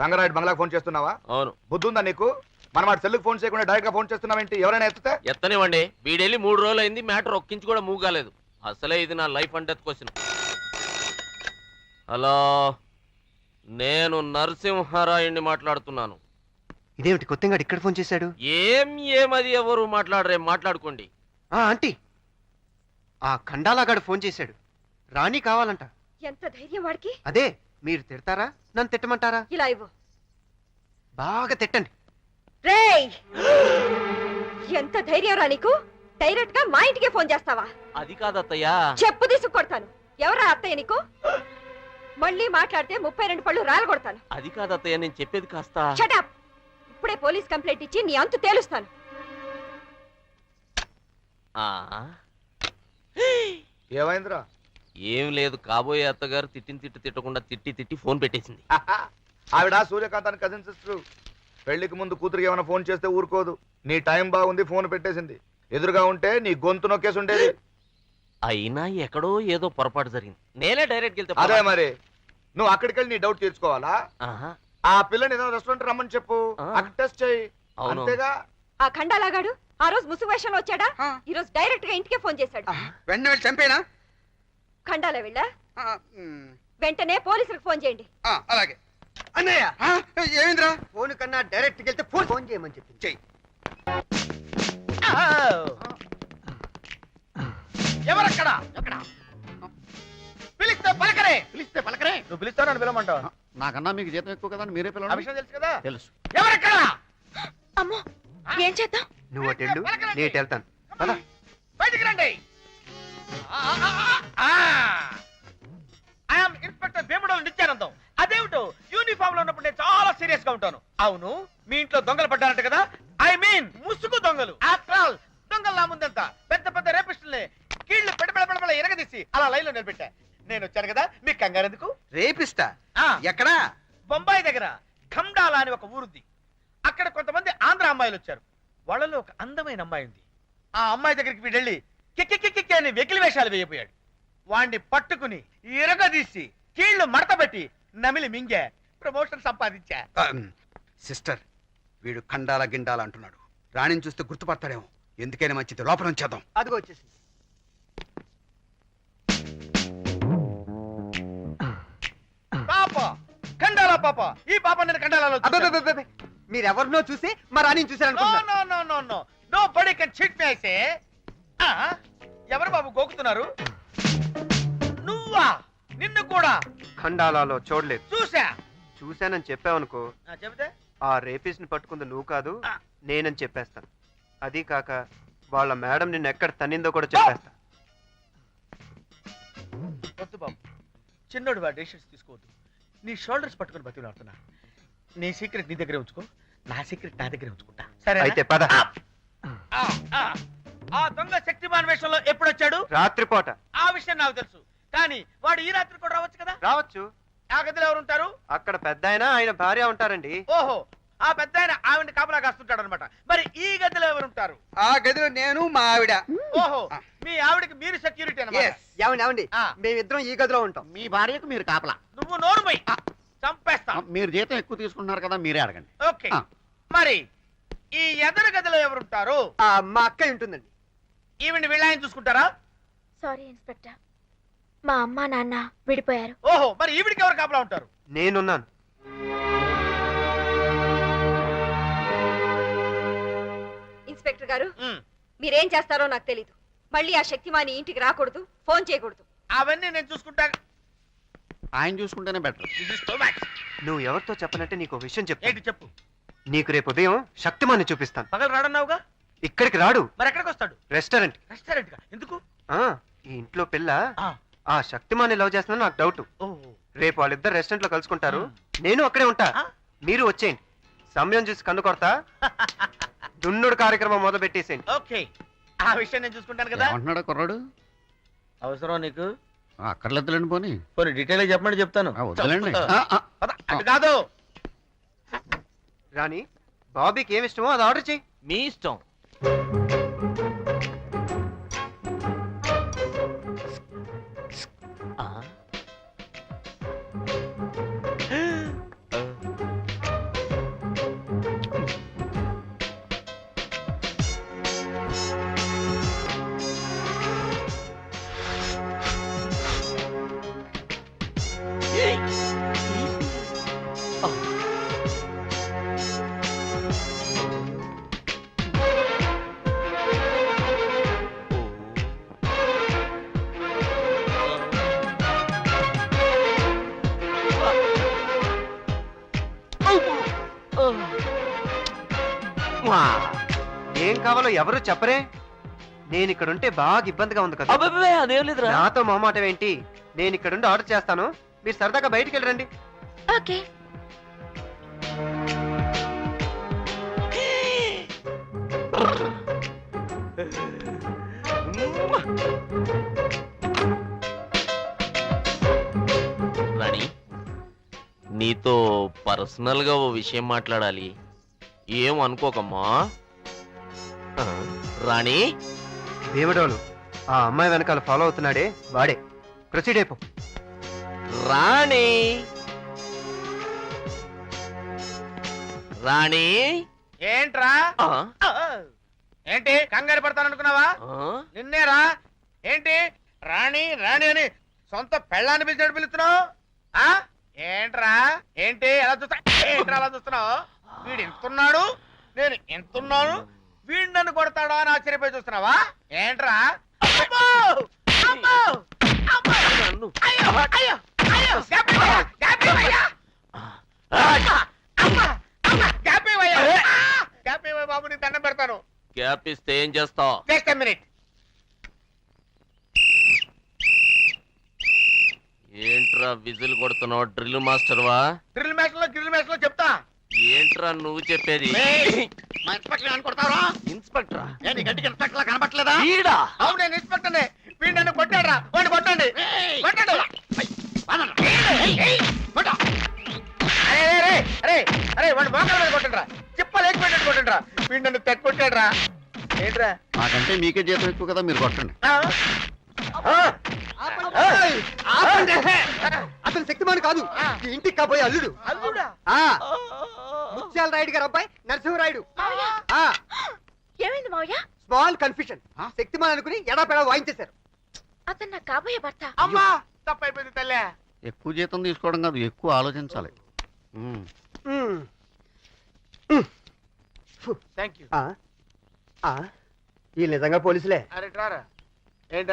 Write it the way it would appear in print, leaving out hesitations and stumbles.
రంగరాయుడు బంగ్లా phone చేస్తున్నావా? అవును. బుద్ధుందా నీకు? మనం వాడి సెల్లుకి ఫోన్ చేయకుండా డైరెక్ట్ గా ఫోన్ చేస్తున్నావేంటి? ఎవరైనా ఎత్తుతే ఎత్తనివ్వండి. వీడెళ్ళి 3 రోజులు అయింది, మ్యాటర్ ఒక్కించి కూడా మూవ్ కాలేదు. అసలే ఇది నా life and death question. Hello, నేను నరసింహారాయుడిని మాట్లాడుతున్నాను. ఇదేమిటి కొత్తగా ఇక్కడ ఫోన్ చేశాడు? ఏమది ఎవరు మాట్లాడరే, మాట్లాడుకోండి. ఆంటీ, ఆ ఖండాలాగాడు ఫోన్ చేశాడు. రాణి కావాలంట. ఎంత ధైర్యం వాడికి? అదే, మీరు తిడతారా నన్ను తిట్టమంటారా? ఇలా ఇవ్వు. బాగా తిట్టండి. రేయ్, ఎంత ధైర్యం రా నీకు? డైరెక్ట్ గా మా ఇంటికే ఫోన్ చేస్తావా? అది కాదత్తయ్యా. చెప్పు తీసుకు కొడతాను. ఎవరా అత్తయ్య నీకు? మళ్ళీ మాట్లాడితే 32 పళ్ళు రాలు కొడతాను. అది కాదత్తయ్య, నేను చెప్పేది కాస్త. Shut up. ఇప్పుడే పోలీస్ కంప్లైంట్ ఇచ్చి నీ అంతు తేలుస్తాను. ఏమైందిరా? ఏం లేదు, కాబోయే అత్తగారు తిట్టిన తిట్టకుండా తిట్టి ఫోన్ పెట్టేసింది. ఆవిడ సూర్యకాంతాన్ని కజిన్ సిస్టర్. పెళ్లికి ముందు కూతురికి ఏమైనా ఫోన్ చేస్తే ఊరుకోదు. నీ టైం బాగుంది, ఫోన్ పెట్టేసింది. ఎదురుగా ఉంటే నీ గొంతు నొక్కేసి ఉండేది. అయినా ఎక్కడో ఏదో పొరపాటు జరిగింది. నేనే డైరెక్ట్ వెళ్తే అదే మరి, నువ్వు అక్కడికి వెళ్ళి నీ డౌట్ తీర్చుకోవాలా? ఆ పిల్లని ఏదైనా రెస్టారెంట్ రమ్మని చెప్పు, అక్కడ టెస్ట్ చేయి. అంతేగా. ఆ ఖండాలాగాడు ఆ రోజు ముసుగు వేషంలో వచ్చాడా? ఈ రోజు డైరెక్ట్ గా ఇంటికే ఫోన్ చేశాడు. వెంటనే వెళ్ళి చంపేనా? ఖండాలా వెళ్ళా? వెంటనే పోలీసులకు ఫోన్ చేయండి. అలాగే. అన్నయ్య, ఏమింద్రా? ఫోన్ కన్నా డైరెక్ట్ వెళ్తే ఫోన్ చేయమని చెప్పి చెయ్యి. ఎవరక్కడ? పిలిస్తే పలకరే. పిలిస్తే పలకరే. నువ్వు పిలుస్తావు, నన్ను పిలవమంటావు? నాకన్నా మీకు జీతం ఎక్కువ కదా, మీరే ఆ పిల్లలు. విషయం తెలుసు కదా? తెలుసు. ఎవరక్కడ? అమ్మో, ఏం చేద్దాం? నువ్వు అటు వెళ్ళు, నేను ఇటు వెళ్తాను. పద. బయటికి రండి. ఐఎమ్ ఇన్స్పెక్టర్ భీముడు నిత్యానందం. అదేమిటో యూనిఫామ్ లో ఉన్నప్పుడు నేను చాలా సీరియస్ గా ఉంటాను. అవును, మీ ఇంట్లో దొంగలు పడ్డారంట కదా? ఐ మీన్ ముసుగు దొంగలు. ఆఫ్టర్ ఆల్ దొంగలు నా ముందంత పెద్ద పెద్ద రేపిస్టుల్ని కీళ్లు పెడబెడబెడబెడ ఎరగదీసి అలా లైన్ లో నిలబెట్టా. నేను వచ్చాను కదా, మీకు కంగారు ఎందుకు? రేపిస్తా? ఎక్కడా? బొంబాయి దగ్గర ఖమ్డాలా అని ఒక ఊరుంది. అక్కడ కొంతమంది ఆంధ్ర అమ్మాయిలు వచ్చారు. వాళ్ళలో ఒక అందమైన అమ్మాయి ఉంది. ఆ అమ్మాయి దగ్గరికి వీడెళ్ళి కిక్కి అని వెకిలి వేషాలు వేయపోయాడు. వాణ్ణి పట్టుకుని ఇరగదీసి కీళ్లు మడతబెట్టి నమిలి మింగే ప్రమోషన్ సంపాదించా. సిస్టర్, వీడు ఖండాల గిండాల అంటున్నాడు. రాణిని చూస్తే గుర్తుపడతాడేమో. ఎందుకైనా మంచిది, లోపల ఉంచేద్దాం. అదిగో వచ్చేసింది. పాప, ఖండాల పాప. ఈ పాప నేను ఖండాలలో అబ్బబ్బబ్బబ్బ. మీరెవరినో చూసి మా రాణిని చూసారనుకుంటున్నారు. Nobody can cheat me I say. ఎవరు బాబు గోకుతున్నారు? నువ్వా? నిన్ను కూడా ఖండాలలో చూడలేదు. చూశానని చెప్పావనుకో, చెబితే ఆ రేపిస్ట్ ని పట్టుకుంది నువ్వు కాదు, నేనని చెప్పేస్తాను. అది కాక వాళ్ళ మేడం నిన్ను ఎక్కడ తన్నిందో కూడా చెప్పేస్తా. వద్దు బాబు, చిన్నోడు వాడు డెసిషన్స్ తీసుకోవద్దు. నీ షోల్డర్స్ పట్టుకుని బతిలాడుతున్నా. నీ సీక్రెట్ నీ దగ్గరే ఉంచుకో, నా సీక్రెట్ నా దగ్గరే ఉంచుకుంటా. సరే అయితే పద. ఆ దొంగ శక్తిమాన్ వేషంలో ఎప్పుడొచ్చాడు? రాత్రిపూట. ఆ విషయం నాకు తెలుసు, కానీ వాడు ఈ రాత్రి కూడా రావచ్చు కదా? రావచ్చు. ఆ గదిలో ఎవరు ఉంటారు? అక్కడ పెద్ద ఆయన భార్య ఉంటారండి. ఓహో, ఆ పెద్ద ఆయన ఆవిడ కాపలా కాస్తుంటాడు అనమాట. మరి ఈ గదిలో ఎవరు ఉంటారు? ఆ గదిలో నేను, మా ఆవిడ. ఓహో, మీ ఆవిడకి మీరు సెక్యూరిటీ అన్నమాట. ఏమండి, మేమిద్దరం ఈ గదిలో ఉంటాం. మీ భార్యకు మీరు కాపలా. నువ్వు నోరుమై, చంపేస్తా. మీరు జీతం ఎక్కువ తీసుకుంటున్నారు కదా, మీరే అడగండి. ఓకే, మరి ఈ ఎదరు గదిలో ఎవరుంటారు? మా అక్క ఉంటుందండి. ఈవిని వీళ్ళని చూసుకుంటారా? సారీ ఇన్స్పెక్టర్, మా అమ్మ నాన్న విడిపోయారు. ఓహో, మరి ఈవిడికి ఎవరు కాపలా ఉంటారు? నేనున్నాను. ఇన్స్పెక్టర్ గారు, మీరేం చేస్తారో నాకు తెలీదు. మళ్ళీ ఆ శక్తిమాని ఇంటికి రాకూడదు, ఫోన్ చేయకూడదు. అవన్నీ నేను చూసుకుంటా. ఆయన చూసుకుంటేనే బెటర్. నువ్వు ఎవరితో చెప్పనంటే నీకు విషయం చెప్పు. ఏంటి చెప్పు? నీకు రేపు ఉదయం శక్తిమాన్ని చూపిస్తాను. పగలు రాడన్నావుగా? ఇక్కడికి రాడు. మరి ఎక్కడికి వస్తాడు? రెస్టారెంట్. రెస్టారెంట్ గా ఎందుకు? ఈ ఇంట్లో పిల్ల ఆ శక్తిమాన్ని లవ్ చేస్తున్నా నాకు డౌట్. రేపు వాళ్ళిద్దరు రెస్టారెంట్ లో కలుసుకుంటారు. నేను అక్కడే ఉంటా, మీరు వచ్చేయండి. సమయం చూసి కన్ను కొడతా. దున్నుడు కార్యక్రమం మొదలు పెట్టేసేయండి. ఓకే, ఆ విషయం నేను చూసుకుంటాను కదా. అంటున్నాడా కుర్రాడు? అవసరం నీకు? అక్కర్లేదులేండి, పోనీ పోనీ డీటెయిల్ చెప్పమని చెప్తాను. వద్దులేండి. అటు కాదు. రాణి, బాబీకి ఏమి ఇష్టమో అది ఆర్డర్ చెయ్యి. మీ ఇష్టం. ఏం కావాలో ఎవరు చెప్పరే? నేను ఇక్కడుంటే బాగా ఇబ్బందిగా ఉంది కదా. అబ్బబ్బే, అదేం లేదురా. నాతో మొహమాటం ఏంటి? నేను ఇక్కడుండి ఆర్డర్ చేస్తాను, మీరు సరదాగా బయటికి వెళ్ళరండి. ఓకే. రాణి, నీతో పర్సనల్ గా ఓ విషయం మాట్లాడాలి. ఏం అనుకోకమ్మా. రాణి, దేవుడోలు ఆ అమ్మాయి వెనకాల ఫాలో అవుతున్నాడే వాడే. ప్రొసీడ్ అయిపో. రాణి, రాణి. ఏంట్రా? ఆ, ఏంటి కంగారు పడతాననుకున్నావా? ఆ, నిన్నేరా. ఏంటి రాణి రాణి అని సొంత పెళ్ళాన్ని పిలిచాడు పిలుస్తున్నావు? ఆ ఏంట్రా? ఏంటి ఎలా చూస్తా? ఏంట్రా అలా చూస్తున్నావు? వీడు ఎంతున్నాడు, నేను ఎంతున్నాను, వీడు నన్ను కొడతాడా అని ఆశ్చర్యపోయి చూస్తున్నావా? ఏంట్రా? అమ్మో! అమ్మో! అమ్మో! నన్ను. అయ్యో! అయ్యో! అయ్యో! గ్యాపేవయ్యా! గ్యాపేవయ్యా! అమ్మా! అమ్మా! అమ్మా! గ్యాపేవయ్యా! గ్యాపేవయ్యా బాబు, నీ దండం పెడతాను. గ్యాప్ ఇస్తే ఏం చేస్తావు? Just a minute. ఏంట్రా విజిల్ కొడుతున్నావు? డ్రిల్ మాస్టర్వా? డ్రిల్ మ్యాచ్ లో చెప్తా. ఏంట్రా నువ్వు చెప్పేది? మా ఇన్స్పెక్టర్ అని కొడతావరా? ఇన్స్పెక్టరా? ఏ నీ గట్టికి ఇన్స్పెక్టర్ లా కనబట్టలేదా? ఈడా? అవును, నేను ఇన్స్పెక్టర్. వీడు నన్ను కొట్టాడ్రా, వాడిని కొట్టండి. ఏయ్! కొట్టండి. పదరా. ఏయ్! కొట్టు. అరే అరే అరే అరే వాడి మోకాల మీద కొట్టండిరా, చిప్పలు లేకపోయినట్టు కొట్టండిరా. వీడు నన్ను తెగ కొట్టాడ్రా. ఏంట్రా? మాకంటే మీకే జీతం ఎక్కువ కదా, మీరు కొట్టండి. ఆ? ఆ? ఏయ్! ఆపండి! అతను శక్తిమాన్ కాదు, ఈ ఇంటికి కాబోయే అల్లుడు. అల్లుడా? ఆ ముత్యాల రాయుడు గారు అబ్బాయి నరసింహరాయుడు. ఏమైంది మావయ్య? Small confusion. శక్తిమాన్ అనుకుని ఎడాపెడా వాయించేశారు. అతను నా కాబోయే భర్త. అమ్మా, తప్పైపోయింది తల్లే. ఎక్కువ జీతం తీసుకోవడం కాదు, ఎక్కువ ఆలోచించాలి. Thank you. వీళ్ళు నిజంగా పోలీసులే. అరే రారా.